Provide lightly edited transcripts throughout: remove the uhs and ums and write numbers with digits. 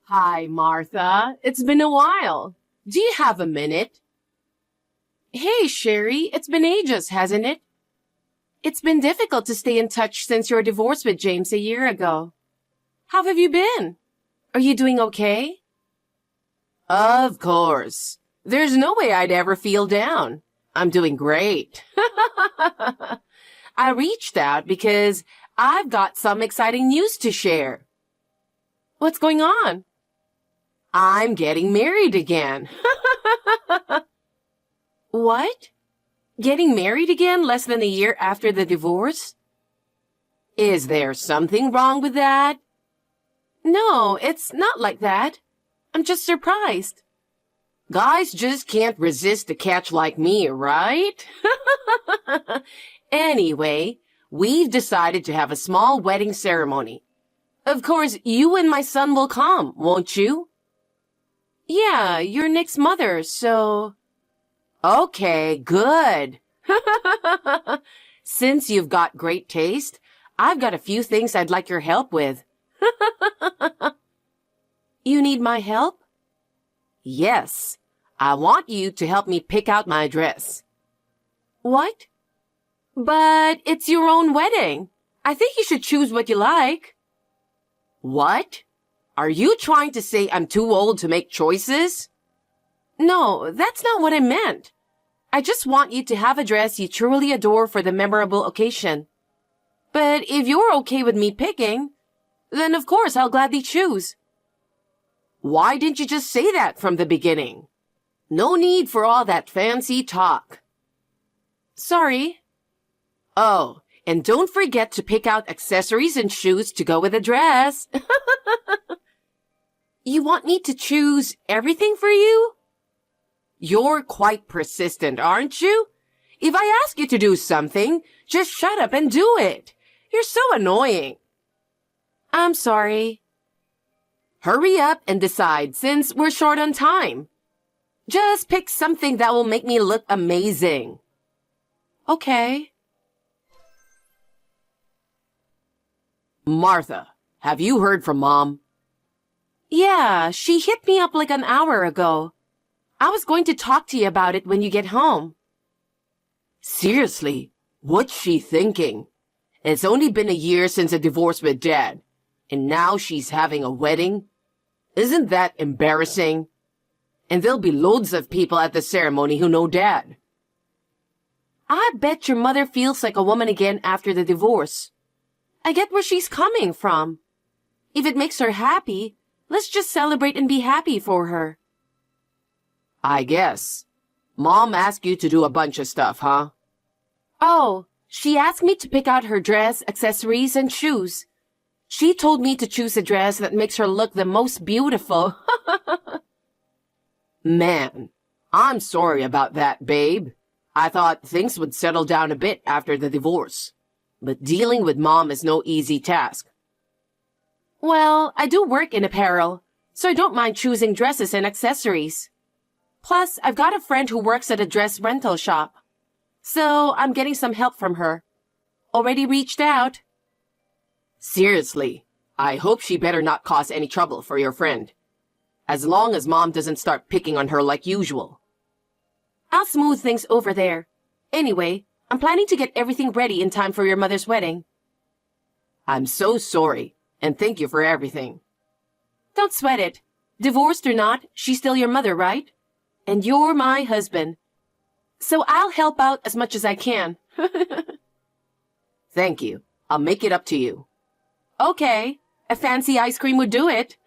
Hi, Martha. It's been a while. Do you have a minute? Hey, Sherry. It's been ages, hasn't it? It's been difficult to stay in touch since your divorce with James a year ago. How have you been? Are you doing okay? Of course. There's no way I'd ever feel down. I'm doing great. I reached out because I've got some exciting news to share. What's going on? I'm getting married again. What? Getting married again less than a year after the divorce? Is there something wrong with that? No, it's not like that. I'm just surprised. Guys just can't resist a catch like me, right? Anyway, we've decided to have a small wedding ceremony. Of course, you and my son will come, won't you? Yeah, you're Nick's mother, so... Okay, good. Since you've got great taste, I've got a few things I'd like your help with. You need my help? Yes. I want you to help me pick out my dress. What? But it's your own wedding. I think you should choose what you like. What? Are you trying to say I'm too old to make choices? No, that's not what I meant. I just want you to have a dress you truly adore for the memorable occasion. But if you're okay with me picking, then of course I'll gladly choose. Why didn't you just say that from the beginning? No need for all that fancy talk. Sorry. Oh, and don't forget to pick out accessories and shoes to go with the dress. You want me to choose everything for you? You're quite persistent, aren't you? If I ask you to do something, just shut up and do it. You're so annoying. I'm sorry. Hurry up and decide since we're short on time. Just pick something that will make me look amazing. Okay. Martha, have you heard from Mom? Yeah, she hit me up like an hour ago. I was going to talk to you about it when you get home. Seriously, what's she thinking? It's only been a year since a divorce with Dad, and now she's having a wedding? Isn't that embarrassing? And there'll be loads of people at the ceremony who know Dad. I bet your mother feels like a woman again after the divorce. I get where she's coming from. If it makes her happy, let's just celebrate and be happy for her. I guess. Mom asked you to do a bunch of stuff, huh? Oh, she asked me to pick out her dress, accessories, and shoes. She told me to choose a dress that makes her look the most beautiful. Man, I'm sorry about that, babe. I thought things would settle down a bit after the divorce. But dealing with Mom is no easy task. Well, I do work in apparel, so I don't mind choosing dresses and accessories. Plus, I've got a friend who works at a dress rental shop. So I'm getting some help from her. Already reached out. Seriously, I hope she better not cause any trouble for your friend. As long as Mom doesn't start picking on her like usual. I'll smooth things over there. Anyway, I'm planning to get everything ready in time for your mother's wedding. I'm so sorry, and thank you for everything. Don't sweat it. Divorced or not, she's still your mother, right? And you're my husband. So I'll help out as much as I can. Thank you. I'll make it up to you. Okay. A fancy ice cream would do it.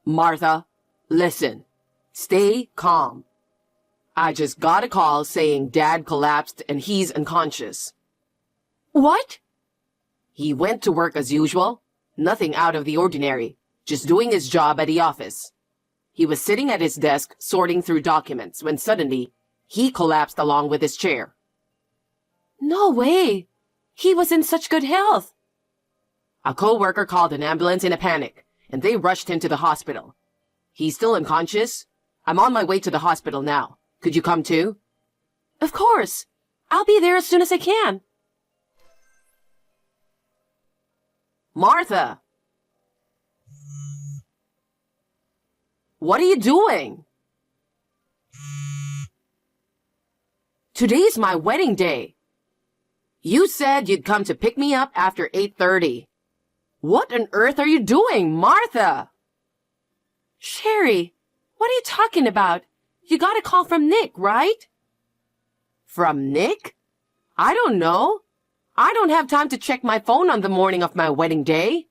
Martha, listen. Stay calm. I just got a call saying Dad collapsed and he's unconscious. What? He went to work as usual. Nothing out of the ordinary. Just doing his job at the office. He was sitting at his desk sorting through documents when suddenly he collapsed along with his chair. No way! He was in such good health. A co-worker called an ambulance in a panic, and they rushed him to the hospital. He's still unconscious. I'm on my way to the hospital now. Could you come too? Of course. I'll be there as soon as I can. Martha! What are you doing? Today's my wedding day. You said you'd come to pick me up after 8:30. What on earth are you doing, Martha? Sherry, what are you talking about? You got a call from Nick, right? From Nick? I don't know. I don't have time to check my phone on the morning of my wedding day.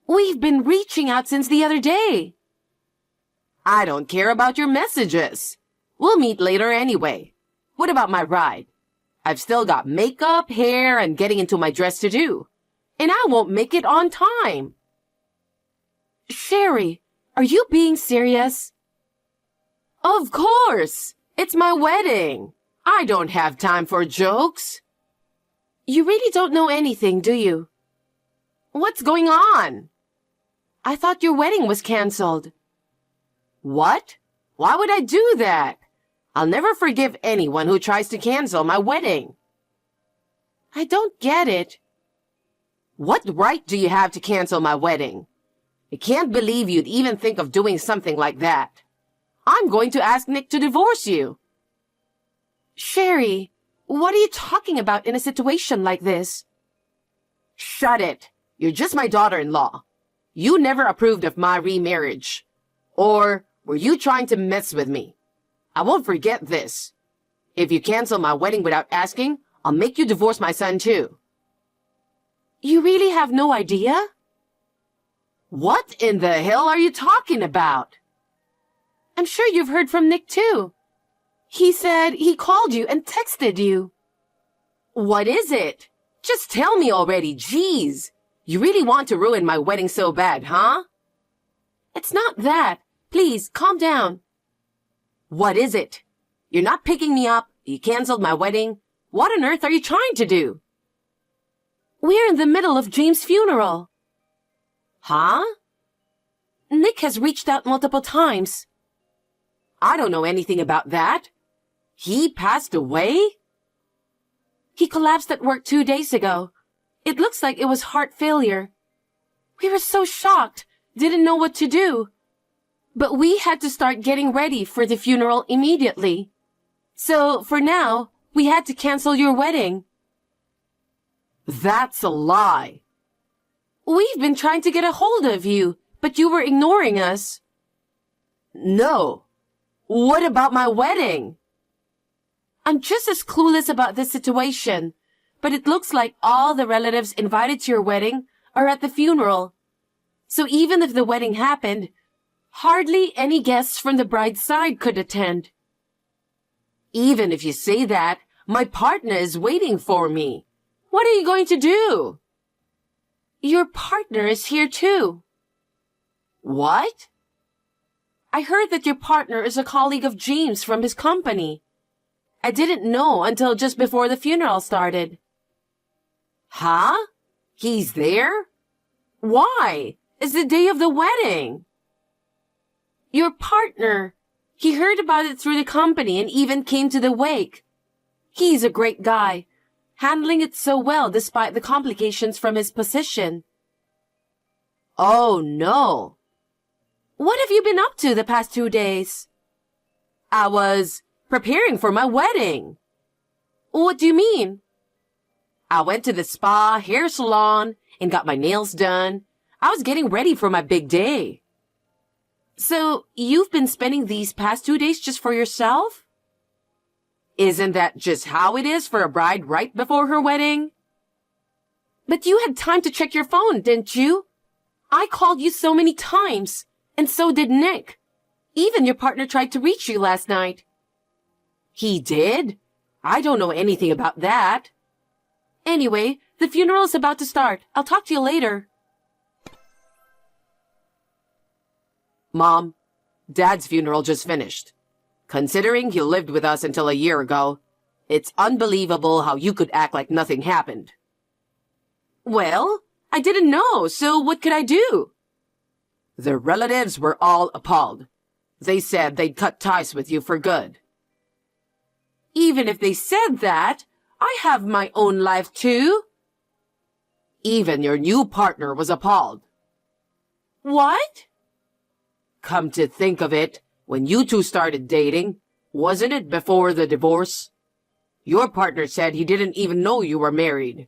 We've been reaching out since the other day. I don't care about your messages. We'll meet later anyway. What about my ride? I've still got makeup, hair, and getting into my dress to do. And I won't make it on time. Sherry, are you being serious? Of course. It's my wedding. I don't have time for jokes. You really don't know anything, do you? What's going on? I thought your wedding was canceled. What? Why would I do that? I'll never forgive anyone who tries to cancel my wedding. I don't get it. What right do you have to cancel my wedding? I can't believe you'd even think of doing something like that. I'm going to ask Nick to divorce you. Sherry, what are you talking about in a situation like this? Shut it. You're just my daughter-in-law. You never approved of my remarriage. Or were you trying to mess with me? I won't forget this. If you cancel my wedding without asking, I'll make you divorce my son too. You really have no idea? What in the hell are you talking about? I'm sure you've heard from Nick too. He said he called you and texted you. What is it? Just tell me already, jeez. You really want to ruin my wedding so bad, huh? It's not that. Please, calm down. What is it? You're not picking me up. You canceled my wedding. What on earth are you trying to do? We're in the middle of James' funeral. Huh? Nick has reached out multiple times. I don't know anything about that. He passed away? He collapsed at work 2 days ago. It looks like it was heart failure. We were so shocked, didn't know what to do. But we had to start getting ready for the funeral immediately. So, for now, we had to cancel your wedding. That's a lie. We've been trying to get a hold of you, but you were ignoring us. No. What about my wedding? I'm just as clueless about this situation, but it looks like all the relatives invited to your wedding are at the funeral. So even if the wedding happened, hardly any guests from the bride's side could attend. Even if you say that, my partner is waiting for me. What are you going to do? Your partner is here too. What? I heard that your partner is a colleague of James from his company. I didn't know until just before the funeral started. Huh? He's there? Why? It's the day of the wedding. Your partner. He heard about it through the company and even came to the wake. He's a great guy, handling it so well despite the complications from his position. Oh, no. What have you been up to the past 2 days? I was preparing for my wedding. What do you mean? I went to the spa, hair salon, and got my nails done. I was getting ready for my big day. So, you've been spending these past 2 days just for yourself? Isn't that just how it is for a bride right before her wedding? But you had time to check your phone, didn't you? I called you so many times, and so did Nick. Even your partner tried to reach you last night. He did? I don't know anything about that. Anyway, the funeral is about to start. I'll talk to you later. Mom, Dad's funeral just finished. Considering he lived with us until a year ago, it's unbelievable how you could act like nothing happened. Well, I didn't know, so what could I do? The relatives were all appalled. They said they'd cut ties with you for good. Even if they said that, I have my own life too. Even your new partner was appalled. What? Come to think of it, when you two started dating, wasn't it before the divorce? Your partner said he didn't even know you were married.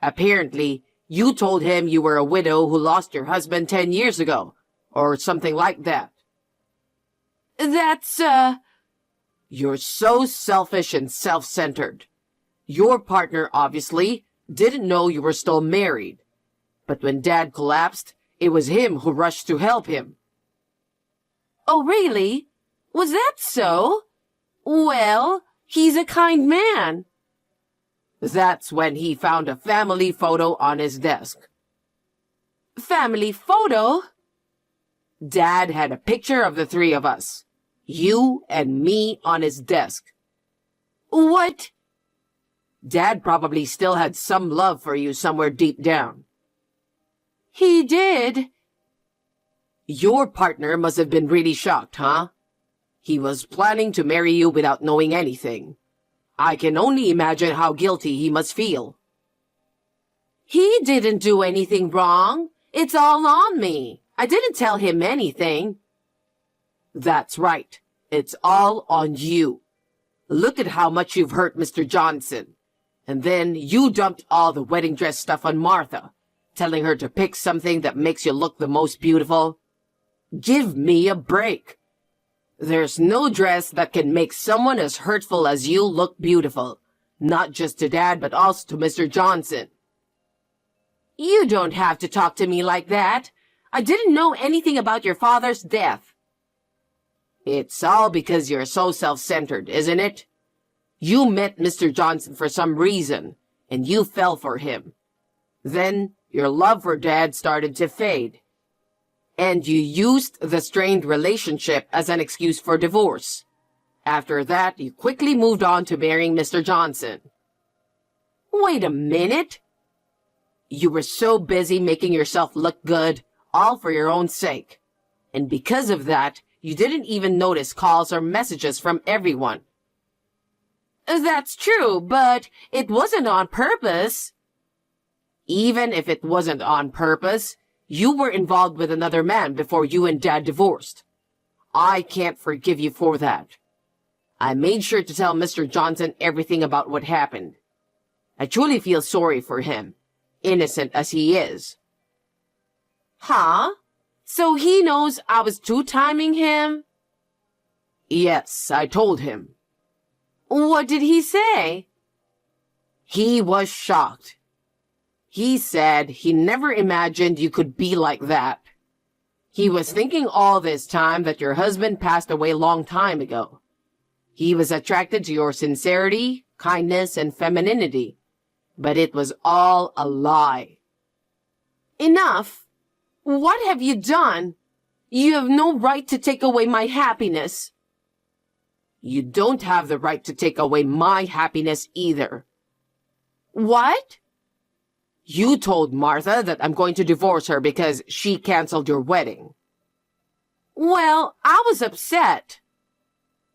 Apparently, you told him you were a widow who lost your husband 10 years ago, or something like that. That's, You're so selfish and self-centered. Your partner, obviously, didn't know you were still married. But when Dad collapsed, it was him who rushed to help him. Oh, really? Was that so? Well, he's a kind man. That's when he found a family photo on his desk. Family photo? Dad had a picture of the three of us, you and me, on his desk. What? Dad probably still had some love for you somewhere deep down. He did. Your partner must have been really shocked, huh? He was planning to marry you without knowing anything. I can only imagine how guilty he must feel. He didn't do anything wrong. It's all on me. I didn't tell him anything. That's right. It's all on you. Look at how much you've hurt Mr. Johnson. And then you dumped all the wedding dress stuff on Martha, telling her to pick something that makes you look the most beautiful. Give me a break. There's no dress that can make someone as hurtful as you look beautiful, not just to Dad, but also to Mr. Johnson. You don't have to talk to me like that. I didn't know anything about your father's death. It's all because you're so self-centered, isn't it? You met Mr. Johnson for some reason, and you fell for him. Then your love for Dad started to fade. And you used the strained relationship as an excuse for divorce. After that, you quickly moved on to marrying Mr. Johnson. Wait a minute. You were so busy making yourself look good, all for your own sake. And because of that, you didn't even notice calls or messages from everyone. That's true, but it wasn't on purpose. Even if it wasn't on purpose, you were involved with another man before you and Dad divorced. I can't forgive you for that. I made sure to tell Mr. Johnson everything about what happened. I truly feel sorry for him, innocent as he is. Huh? So he knows I was two-timing him? Yes, I told him. What did he say? He was shocked. He said he never imagined you could be like that. He was thinking all this time that your husband passed away long time ago. He was attracted to your sincerity, kindness, and femininity. But it was all a lie. Enough. What have you done? You have no right to take away my happiness. You don't have the right to take away my happiness either. What? You told Martha that I'm going to divorce her because she canceled your wedding. Well, I was upset.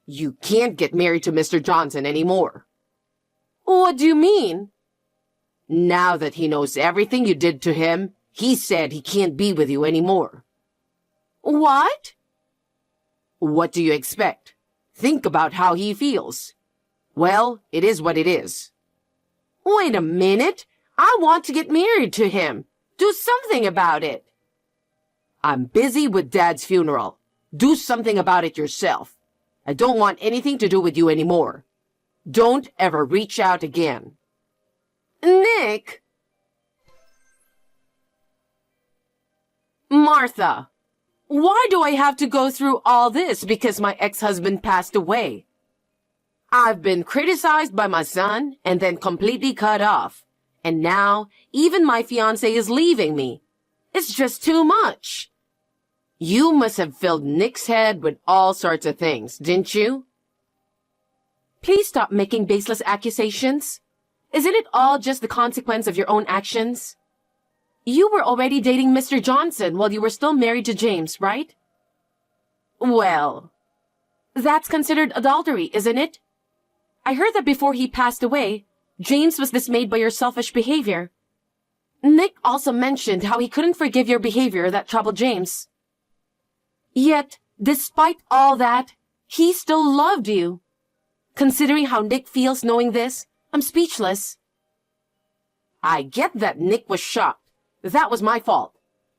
You can't get married to Mr. Johnson anymore. What do you mean? Now that he knows everything you did to him, he said he can't be with you anymore. What? What do you expect? Think about how he feels. Well, it is what it is. Wait a minute. I want to get married to him. Do something about it. I'm busy with Dad's funeral. Do something about it yourself. I don't want anything to do with you anymore. Don't ever reach out again. Nick! Martha, why do I have to go through all this because my ex-husband passed away? I've been criticized by my son and then completely cut off. And now, even my fiancé is leaving me. It's just too much. You must have filled Nick's head with all sorts of things, didn't you? Please stop making baseless accusations. Isn't it all just the consequence of your own actions? You were already dating Mr. Johnson while you were still married to James, right? Well, that's considered adultery, isn't it? I heard that before he passed away, James was dismayed by your selfish behavior. Nick also mentioned how he couldn't forgive your behavior that troubled James. Yet, despite all that, he still loved you. Considering how Nick feels knowing this, I'm speechless. I get that Nick was shocked. That was my fault.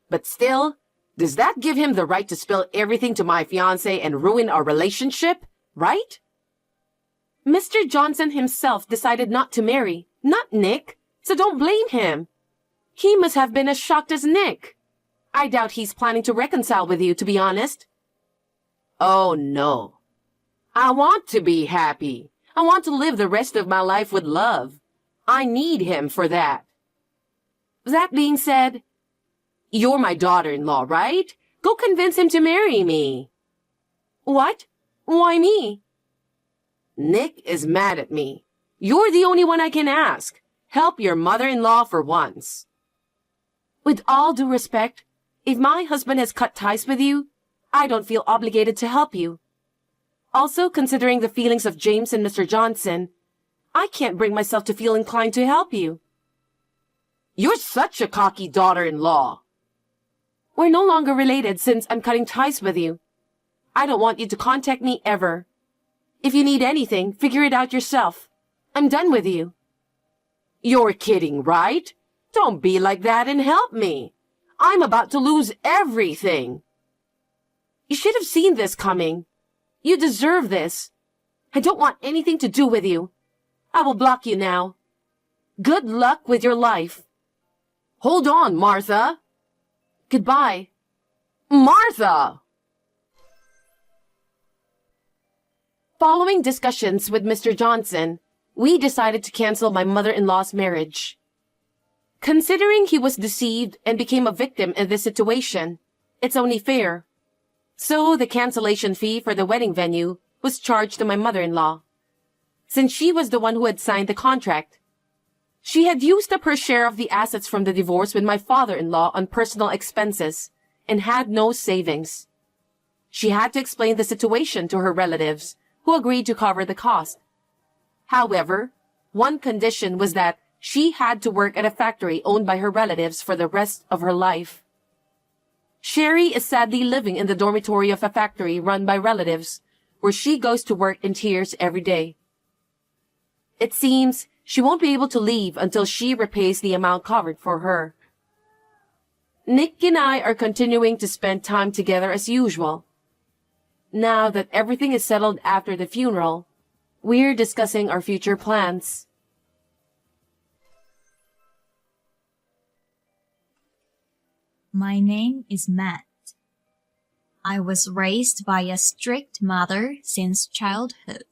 But still, does that give him the right to spill everything to my fiancé and ruin our relationship, right? Mr. Johnson himself decided not to marry, not Nick, so don't blame him. He must have been as shocked as Nick. I doubt he's planning to reconcile with you, to be honest. Oh, no. I want to be happy. I want to live the rest of my life with love. I need him for that. That being said, you're my daughter-in-law, right? Go convince him to marry me. What? Why me? Nick is mad at me. You're the only one I can ask. Help your mother-in-law for once. With all due respect, if my husband has cut ties with you, I don't feel obligated to help you. Also, considering the feelings of James and Mr. Johnson, I can't bring myself to feel inclined to help you. You're such a cocky daughter-in-law. We're no longer related since I'm cutting ties with you. I don't want you to contact me ever. If you need anything, figure it out yourself. I'm done with you. You're kidding, right? Don't be like that and help me. I'm about to lose everything. You should have seen this coming. You deserve this. I don't want anything to do with you. I will block you now. Good luck with your life. Hold on, Martha. Goodbye. Martha! Following discussions with Mr. Johnson, we decided to cancel my mother-in-law's marriage. Considering he was deceived and became a victim in this situation, it's only fair. So the cancellation fee for the wedding venue was charged to my mother-in-law, since she was the one who had signed the contract. She had used up her share of the assets from the divorce with my father-in-law on personal expenses and had no savings. She had to explain the situation to her relatives, who agreed to cover the cost. However, one condition was that she had to work at a factory owned by her relatives for the rest of her life. Sherry is sadly living in the dormitory of a factory run by relatives, where she goes to work in tears every day. It seems she won't be able to leave until she repays the amount covered for her. Nick and I are continuing to spend time together as usual. Now that everything is settled after the funeral, we're discussing our future plans. My name is Matt. I was raised by a strict mother since childhood.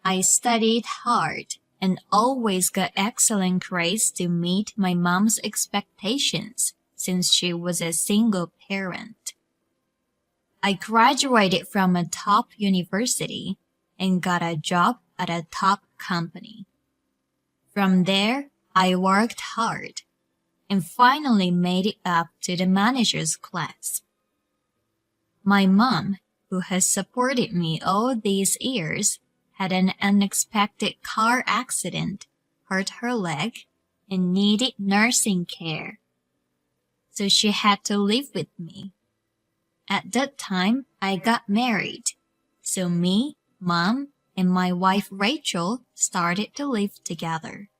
I studied hard and always got excellent grades to meet my mom's expectations since she was a single parent. I graduated from a top university and got a job at a top company. From there, I worked hard and finally made it up to the manager's class. My mom, who has supported me all these years, had an unexpected car accident, hurt her leg, and needed nursing care. So she had to live with me. At that time, I got married. So me, Mom, and my wife Rachel started to live together.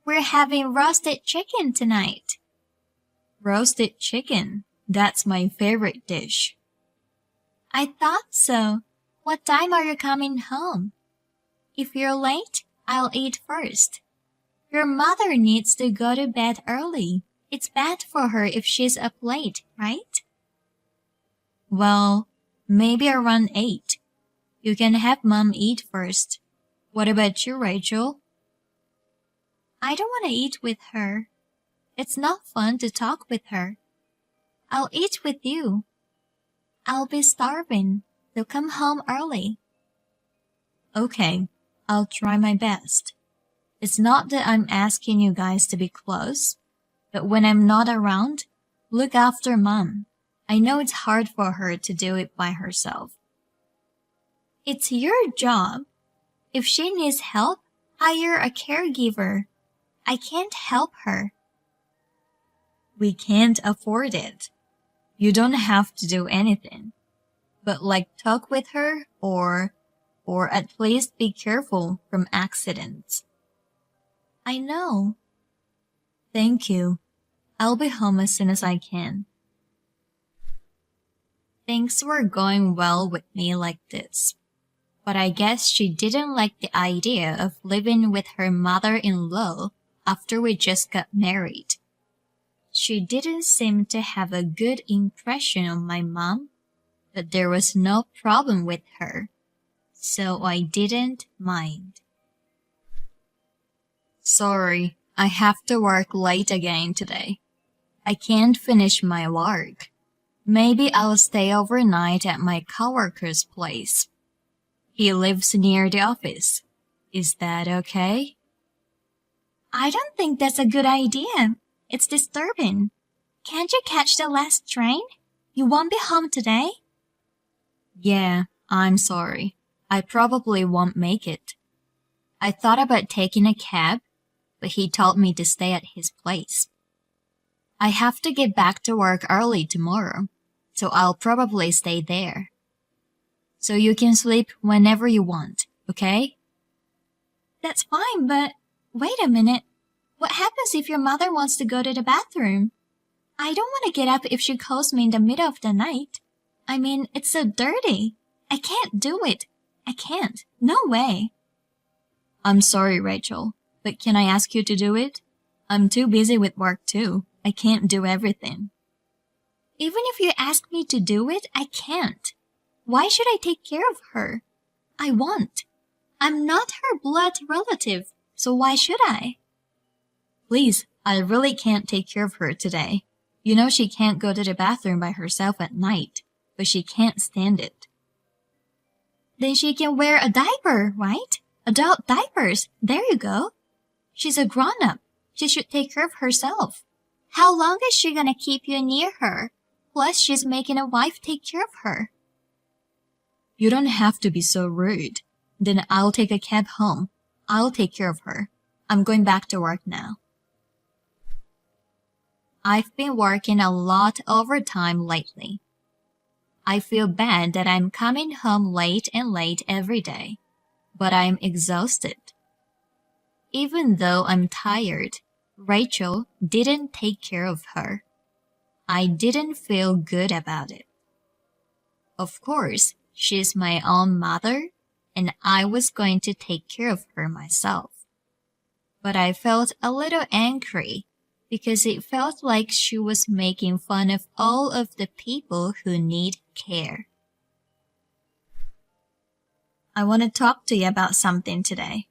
We're having roasted chicken tonight. Roasted chicken, that's my favorite dish. I thought so. What time are you coming home? If you're late, I'll eat first. Your mother needs to go to bed early. It's bad for her if she's up late, right? Well, maybe around 8. You can have Mom eat first. What about you, Rachel? I don't want to eat with her. It's not fun to talk with her. I'll eat with you. I'll be starving, so come home early. Okay, I'll try my best. It's not that I'm asking you guys to be close, but when I'm not around, look after Mom. I know it's hard for her to do it by herself. It's your job. If she needs help, hire a caregiver. I can't help her. We can't afford it. You don't have to do anything. But talk with her or at least be careful from accidents. I know. Thank you. I'll be home as soon as I can. Things were going well with me like this. But I guess she didn't like the idea of living with her mother-in-law after we just got married. She didn't seem to have a good impression on my mom, but there was no problem with her, so I didn't mind. Sorry, I have to work late again today. I can't finish my work. Maybe I'll stay overnight at my coworker's place. He lives near the office. Is that okay? I don't think that's a good idea. It's disturbing. Can't you catch the last train? You won't be home today? Yeah, I'm sorry. I probably won't make it. I thought about taking a cab, but he told me to stay at his place. I have to get back to work early tomorrow, so I'll probably stay there. So you can sleep whenever you want, okay? That's fine, but wait a minute. What happens if your mother wants to go to the bathroom? I don't want to get up if she calls me in the middle of the night. I mean, it's so dirty. I can't do it. I can't. No way. I'm sorry, Rachel, but can I ask you to do it? I'm too busy with work too. I can't do everything. Even if you ask me to do it, I can't. Why should I take care of her? I won't. I'm not her blood relative, so why should I? Please, I really can't take care of her today. You know she can't go to the bathroom by herself at night, but she can't stand it. Then she can wear a diaper, right? Adult diapers. There you go. She's a grown-up. She should take care of herself. How long is she gonna keep you near her? Plus, she's making a wife take care of her. You don't have to be so rude. Then I'll take a cab home. I'll take care of her. I'm going back to work now. I've been working a lot overtime lately. I feel bad that I'm coming home late and late every day, but I'm exhausted. Even though I'm tired, Rachel didn't take care of her. I didn't feel good about it. Of course, she's my own mother, and I was going to take care of her myself. But I felt a little angry because it felt like she was making fun of all of the people who need care. I want to talk to you about something today.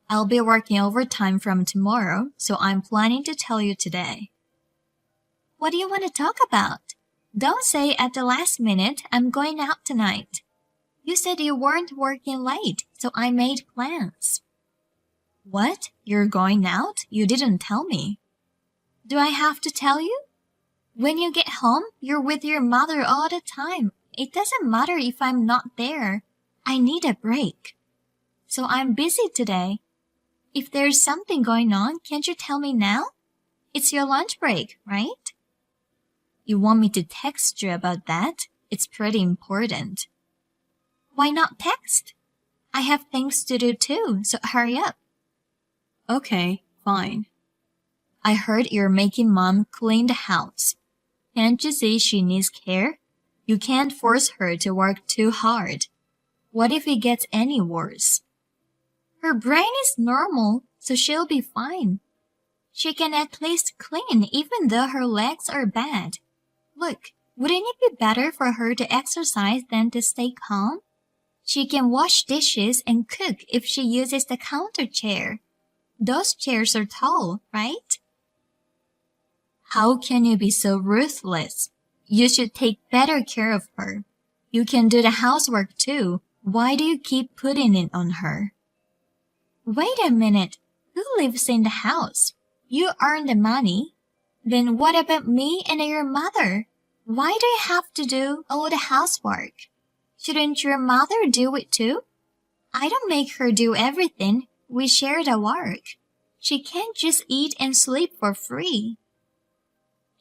I'll be working overtime from tomorrow, so I'm planning to tell you today. What do you want to talk about? Don't say at the last minute, I'm going out tonight. You said you weren't working late, so I made plans. What? You're going out? You didn't tell me. Do I have to tell you? When you get home, you're with your mother all the time. It doesn't matter if I'm not there. I need a break. So I'm busy today. If there's something going on, can't you tell me now? It's your lunch break, right? You want me to text you about that? It's pretty important. Why not text? I have things to do too, so hurry up. Okay, fine. I heard you're making Mom clean the house. Can't you see she needs care? You can't force her to work too hard. What if it gets any worse? Her brain is normal, so she'll be fine. She can at least clean even though her legs are bad. Look, wouldn't it be better for her to exercise than to stay calm? She can wash dishes and cook if she uses the counter chair. Those chairs are tall, right? How can you be so ruthless? You should take better care of her. You can do the housework too. Why do you keep putting it on her? Wait a minute. Who lives in the house? You earn the money. Then what about me and your mother? Why do you have to do all the housework? Shouldn't your mother do it too? I don't make her do everything. We share the work. She can't just eat and sleep for free.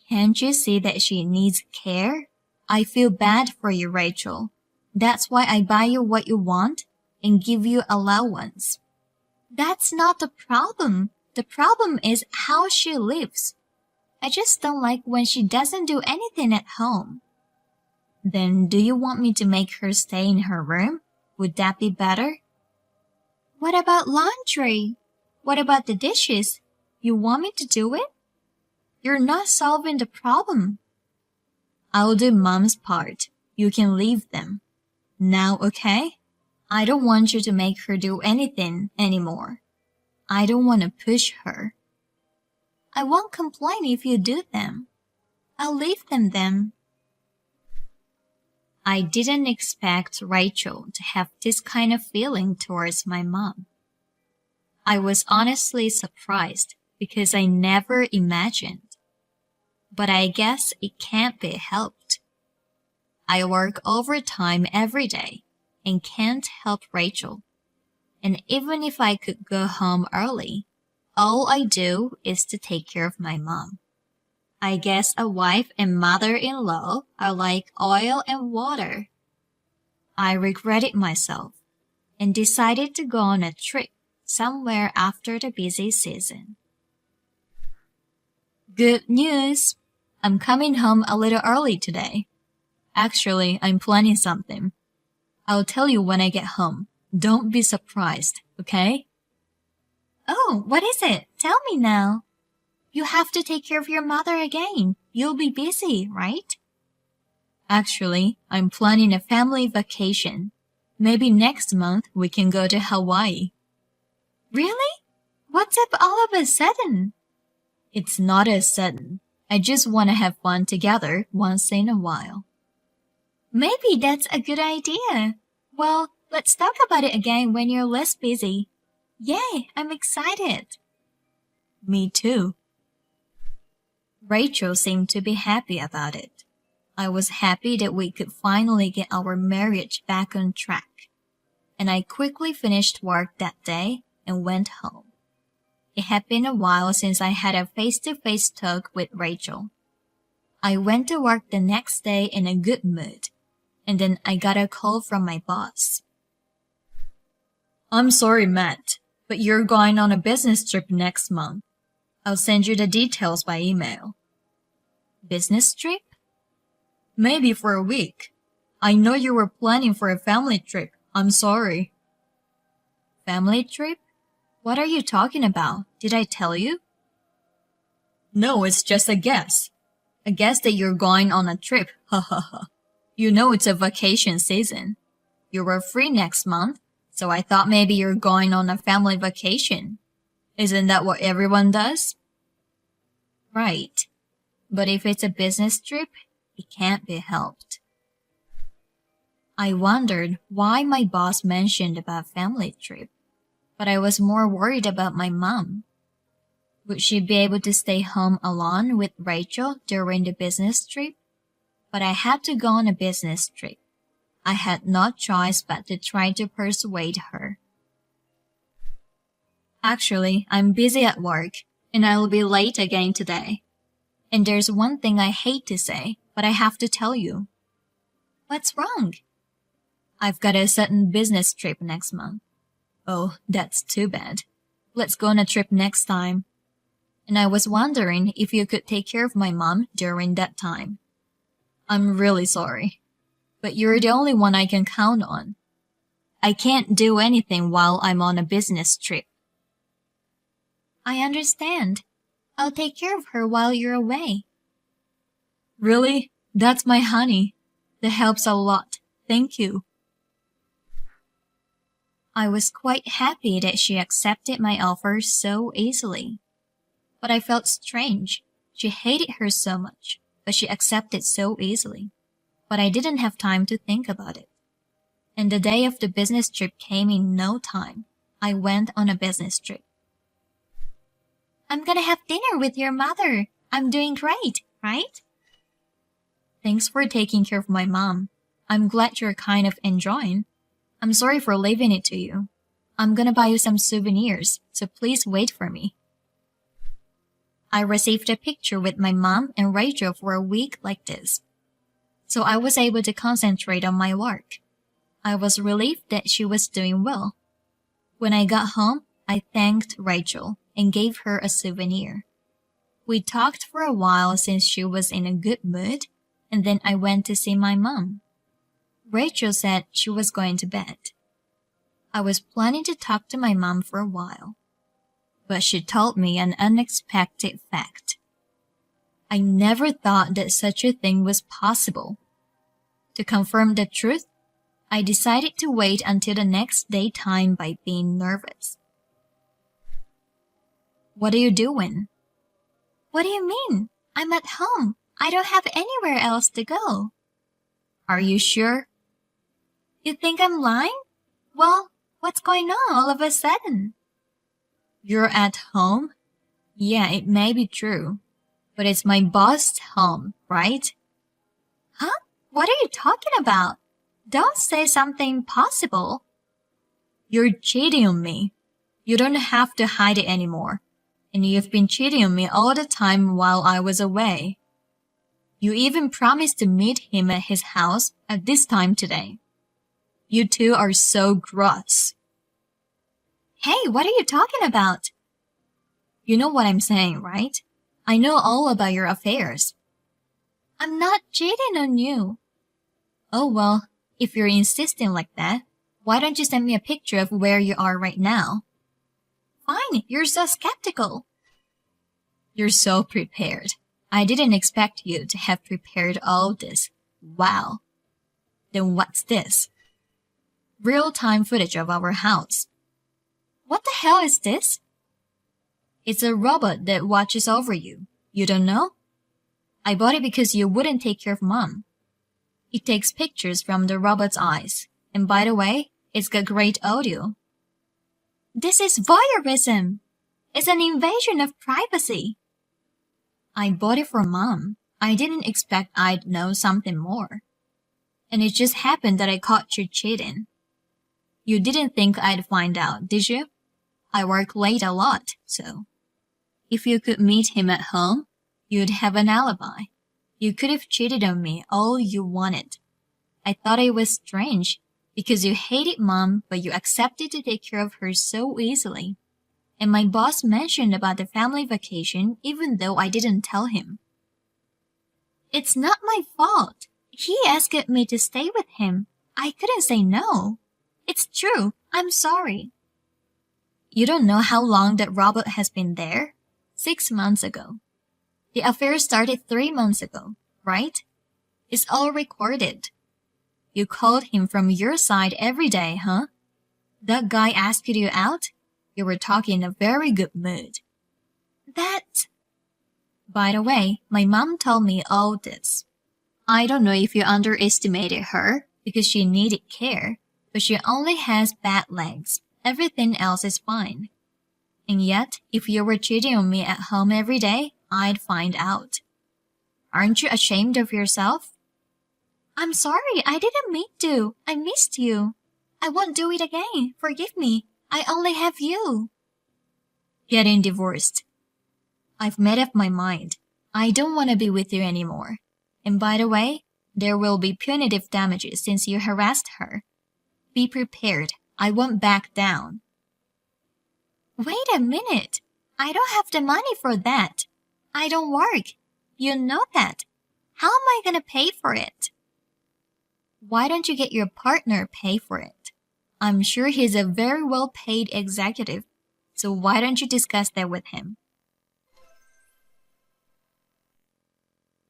Can't you see that she needs care? I feel bad for you, Rachel. That's why I buy you what you want and give you allowance. That's not the problem. The problem is how she lives. I just don't like when she doesn't do anything at home. Then do you want me to make her stay in her room? Would that be better? What about laundry? What about the dishes? You want me to do it? You're not solving the problem. I'll do Mom's part. You can leave them. Now, okay? I don't want you to make her do anything anymore. I don't want to push her. I won't complain if you do them. I'll leave them then. I didn't expect Rachel to have this kind of feeling towards my mom. I was honestly surprised because I never imagined. But I guess it can't be helped. I work overtime every day and can't help Rachel. And even if I could go home early, all I do is to take care of my mom. I guess a wife and mother-in-law are like oil and water. I regretted myself and decided to go on a trip somewhere after the busy season. Good news! I'm coming home a little early today. Actually, I'm planning something. I'll tell you when I get home. Don't be surprised, okay? Oh, what is it? Tell me now. You have to take care of your mother again. You'll be busy, right? Actually, I'm planning a family vacation. Maybe next month we can go to Hawaii. Really? What's up all of a sudden? It's not a sudden. I just want to have fun together once in a while. Maybe that's a good idea. Well, let's talk about it again when you're less busy. Yay, I'm excited. Me too. Rachel seemed to be happy about it. I was happy that we could finally get our marriage back on track. And I quickly finished work that day and went home. It had been a while since I had a face-to-face talk with Rachel. I went to work the next day in a good mood, and then I got a call from my boss. I'm sorry, Matt, but you're going on a business trip next month. I'll send you the details by email. Business trip? Maybe for a week. I know you were planning for a family trip. I'm sorry. Family trip? What are you talking about? Did I tell you? No, it's just a guess. A guess that you're going on a trip. Ha ha ha. You know it's a vacation season. You were free next month, so I thought maybe you're going on a family vacation. Isn't that what everyone does? Right. But if it's a business trip, it can't be helped. I wondered why my boss mentioned about family trip, but I was more worried about my mom. Would she be able to stay home alone with Rachel during the business trip? But I had to go on a business trip. I had no choice but to try to persuade her. Actually, I'm busy at work, and I'll be late again today. And there's one thing I hate to say, but I have to tell you. What's wrong? I've got a sudden business trip next month. Oh, that's too bad. Let's go on a trip next time. And I was wondering if you could take care of my mom during that time. I'm really sorry, but you're the only one I can count on. I can't do anything while I'm on a business trip. I understand. I'll take care of her while you're away. Really? That's my honey. That helps a lot. Thank you. I was quite happy that she accepted my offer so easily. But I felt strange. She hated her so much, but she accepted so easily. But I didn't have time to think about it. And the day of the business trip came in no time. I went on a business trip. I'm gonna have dinner with your mother. I'm doing great, right? Thanks for taking care of my mom. I'm glad you're kind of enjoying. I'm sorry for leaving it to you. I'm gonna buy you some souvenirs, so please wait for me. I received a picture with my mom and Rachel for a week like this. So I was able to concentrate on my work. I was relieved that she was doing well. When I got home, I thanked Rachel and gave her a souvenir. We talked for a while since she was in a good mood, and then I went to see my mom. Rachel said she was going to bed. I was planning to talk to my mom for a while, but she told me an unexpected fact. I never thought that such a thing was possible. To confirm the truth, I decided to wait until the next daytime by being nervous. What are you doing? What do you mean? I'm at home. I don't have anywhere else to go. Are you sure? You think I'm lying? Well, what's going on all of a sudden? You're at home? Yeah, it may be true, but it's my boss's home, right? Huh? What are you talking about? Don't say something possible. You're cheating on me. You don't have to hide it anymore. And you've been cheating on me all the time while I was away. You even promised to meet him at his house at this time today. You two are so gross. Hey, what are you talking about? You know what I'm saying, right? I know all about your affairs. I'm not cheating on you. Oh well, if you're insisting like that, why don't you send me a picture of where you are right now? Fine, you're so skeptical. You're so prepared. I didn't expect you to have prepared all this. Wow. Then what's this? Real-time footage of our house. What the hell is this? It's a robot that watches over you. You don't know? I bought it because you wouldn't take care of Mom. It takes pictures from the robot's eyes. And by the way, it's got great audio. This is voyeurism. It's an invasion of privacy. I bought it for Mom. I didn't expect I'd know something more. And it just happened that I caught you cheating. You didn't think I'd find out, did you? I work late a lot, so. If you could meet him at home, you'd have an alibi. You could have cheated on me all you wanted. I thought it was strange, because you hated Mom, but you accepted to take care of her so easily. And my boss mentioned about the family vacation even though I didn't tell him. It's not my fault. He asked me to stay with him. I couldn't say no. It's true. I'm sorry. You don't know how long that robot has been there? 6 months ago. The affair started 3 months ago, right? It's all recorded. You called him from your side every day, huh? That guy asked you out? You were talking in a very good mood. By the way, my mom told me all this. I don't know if you underestimated her because she needed care, but she only has bad legs. Everything else is fine. And yet, if you were cheating on me at home every day, I'd find out. Aren't you ashamed of yourself? I'm sorry, I didn't mean to. I missed you. I won't do it again. Forgive me. I only have you. Getting divorced. I've made up my mind. I don't want to be with you anymore. And by the way, there will be punitive damages since you harassed her. Be prepared. I won't back down. Wait a minute. I don't have the money for that. I don't work. You know that. How am I going to pay for it? Why don't you get your partner pay for it? I'm sure he's a very well-paid executive, so why don't you discuss that with him?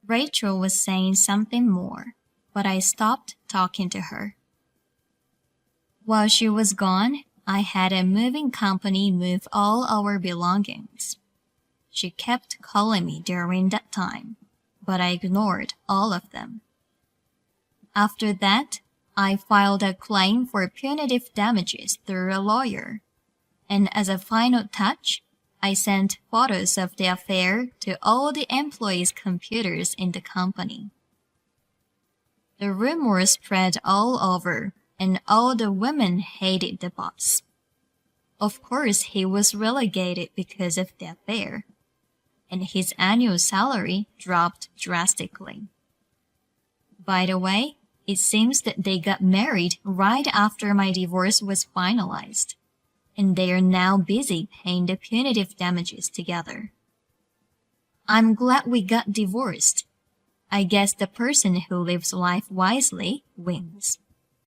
Rachel was saying something more, but I stopped talking to her. While she was gone, I had a moving company move all our belongings. She kept calling me during that time, but I ignored all of them. After that, I filed a claim for punitive damages through a lawyer, and as a final touch, I sent photos of the affair to all the employees' computers in the company. The rumors spread all over, and all the women hated the boss. Of course, he was relegated because of the affair. and his annual salary dropped drastically. By the way, it seems that they got married right after my divorce was finalized, and they are now busy paying the punitive damages together. I'm glad we got divorced. I guess the person who lives life wisely wins.